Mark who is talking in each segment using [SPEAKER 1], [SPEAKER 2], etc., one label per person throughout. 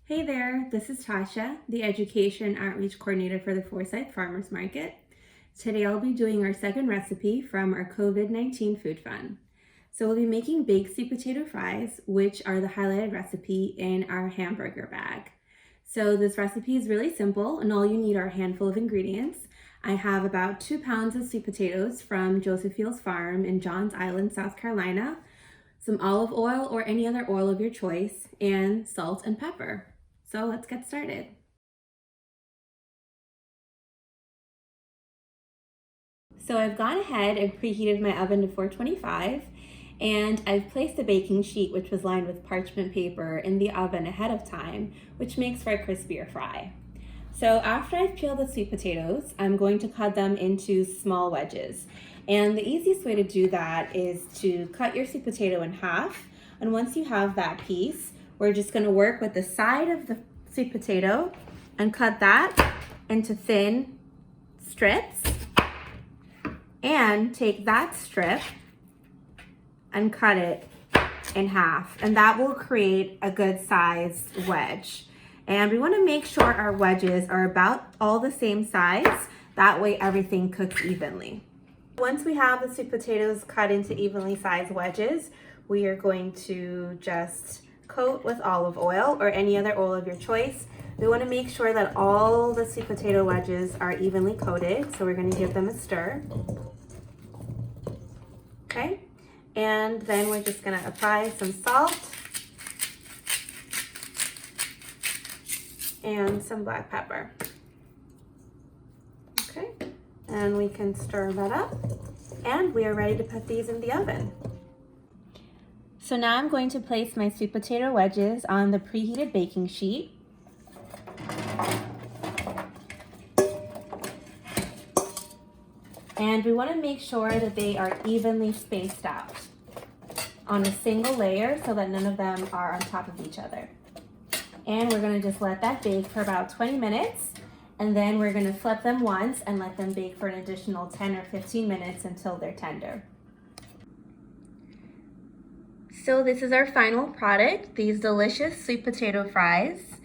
[SPEAKER 1] Hey there, this is Tasha, the Education Outreach Coordinator for the Forsyth Farmers Market. Today I'll be doing our second recipe from our COVID-19 Food Fund. So we'll be making baked sweet potato fries, which are the highlighted recipe in our hamburger bag. So this recipe is really simple and all you need are a handful of ingredients. I have about 2 pounds of sweet potatoes from Joseph Fields Farm in Johns Island, South Carolina, some olive oil or any other oil of your choice, and salt and pepper. So let's get started. So I've gone ahead and preheated my oven to 425, and I've placed a baking sheet which was lined with parchment paper in the oven ahead of time, which makes for a crispier fry. So after I've peeled the sweet potatoes, I'm going to cut them into small wedges. And the easiest way to do that is to cut your sweet potato in half. And once you have that piece, we're just going to work with the side of the sweet potato and cut that into thin strips, and take that strip and cut it in half, and that will create a good sized wedge. And we want to make sure our wedges are about all the same size, that way everything cooks evenly. Once we have the sweet potatoes cut into evenly sized wedges, we are going to just coat with olive oil or any other oil of your choice. We want to make sure that all the sweet potato wedges are evenly coated, so we're going to give them a stir. Okay, and then we're just going to apply some salt and some black pepper. Okay, and we can stir that up, and we are ready to put these in the oven. So now I'm going to place my sweet potato wedges on the preheated baking sheet. And we want to make sure that they are evenly spaced out on a single layer so that none of them are on top of each other. And we're going to just let that bake for about 20 minutes. And then we're going to flip them once and let them bake for an additional 10 or 15 minutes until they're tender. So this is our final product, these delicious sweet potato fries.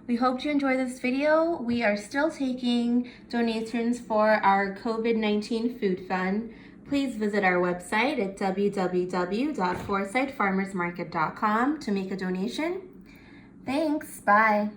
[SPEAKER 1] We hope you enjoy this video. We are still taking donations for our COVID-19 Food Fund. Please visit our website at www.forsythfarmersmarket.com to make a donation. Thanks, bye.